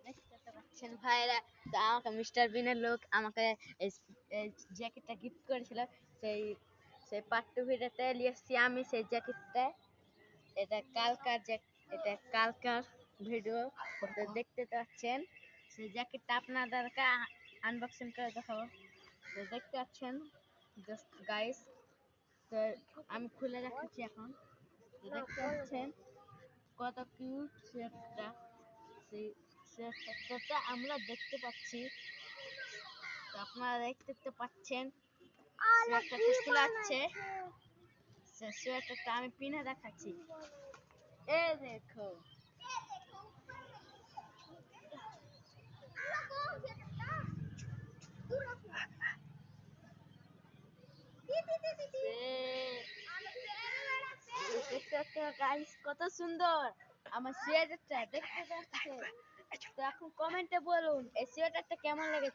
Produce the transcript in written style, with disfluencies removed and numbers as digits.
দেখতে তো পাচ্ছেন ভাইরা, তো আমাকে মিস্টার বিনের লোক আমাকে এই এই জ্যাকেটটা গিফট করেছিল। সেই সেই পার্ট টু ভিডিওতে নিয়ে এসেছি আমি সেই জ্যাকেটটা। এটা কালকার ভিডিও, তো দেখতে তো পাচ্ছেন। সেই জ্যাকেটটা আপনাদেরকে আনবক্সিং করে দেখাবো। তো দেখতে পাচ্ছেন জাস্ট গাইস, তো আমি খুলে দেখাচ্ছি এখন। তো দেখতে পাচ্ছেন কত কিউট সোয়েটারটা। সেই সোয়েটারটা আমরা দেখতে পাচ্ছি, তো আপনারা দেখতে তো পাচ্ছেন সোয়েটারটা খোলা আছে। সোয়েটারটা আমি পিনে দেখাচ্ছি, এই দেখো। গাইস কত সুন্দর আমার সোয়েটারটা দেখতে পাচ্ছে। তো এখন কমেন্টে বলুন এই সোয়েটারটা কেমন লেগেছে।